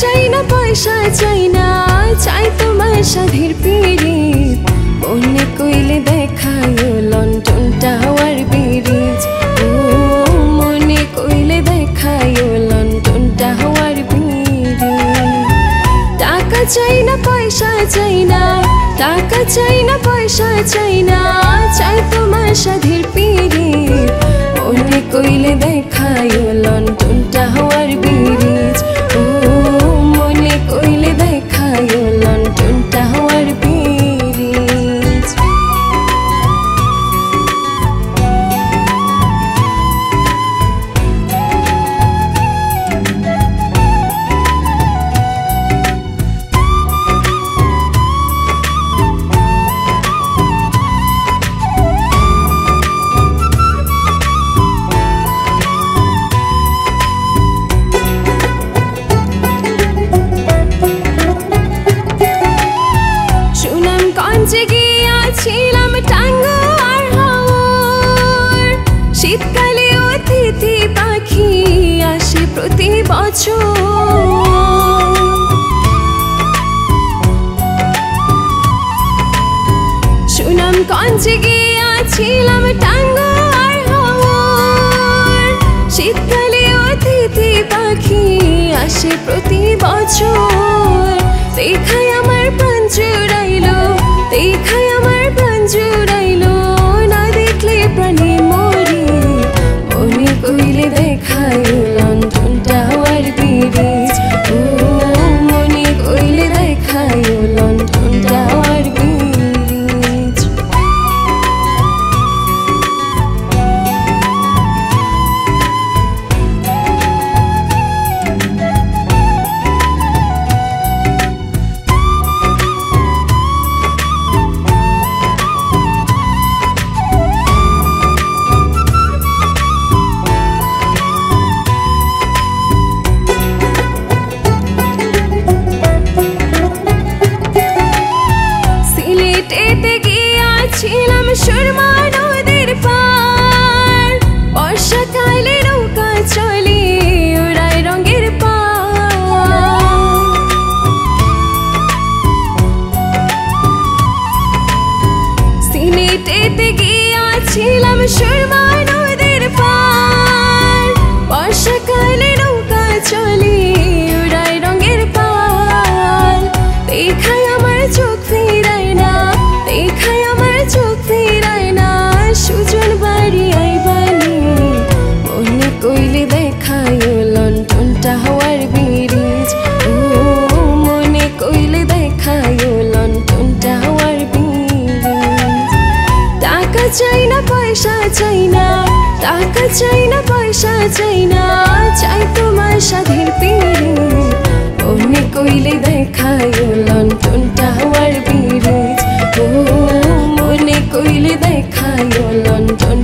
চাই না পয়সা চাই না, চাই তোমার সাধের পিরিত। মনে কইলে দেখায়ো লন্ডন টাওয়ার ব্রিজ, ও মনে কইলে দেখায়ো লন্ডন টাওয়ার ব্রিজ। টাকা চাই না পয়সা চাই না, টাকা চাই না পয়সা চাই না, চাই তোমার সাধের পিরিত। মনে কইলে দেখায়ো লন্ডন টাওয়ার ব্রিজ, ও মনে কইলে দেখায়ো লন্ডন টাওয়ার ব্রিজ। ছিলাম টাঙ্গো আর হাওর, শীতকালে অতিথি পাখি আসে প্রতি বছর। সুনামগঞ্জে গিয়েছিলাম টাঙ্গো আর হাওর, শীতকালে অতিথি পাখি আসে প্রতি বছর। দেখায় আমার প্রাণ জুড়াইলো, দেখায় আমার প্রাণ জুড়াইলো, না দেখলে প্রাণে মরি। মনে কইলে দেখায়ো লন্ডন টাওয়ার ব্রিজ, ও মনে কইলে দেখায়ো লন্ডন টাওয়ার ব্রিজ। ছিলাম সুরমা নদীর পার, বর্ষাকালে নৌকা চলে উড়ায় রঙের পাল। সিলেটেতে গিয়েছিলাম সুরমা নদীর পার, বর্ষাকালে নৌকা চলে উড়ায় রঙের পাল। দেখায় আমার চোখ ফিরায় না, দেখায় আমার চোখ ফিরায় না, সুজন বাড়ি আইবানি। মনে কইলে দেখায়ো লন্ডন টাওয়ার ব্রিজ, ও মনে কইলে দেখায়ো লন্ডন টাওয়ার ব্রিজ। টাকা চাই না পয়সা চাই না, টাকা চাই না পয়সা চাই না, চাই তোমার সাধের পিরিত। মনে কইলে দেখায়ো লন্ডন টাওয়ার ব্রিজ, ও মনে কইলে দেখায়ো লন্ডন।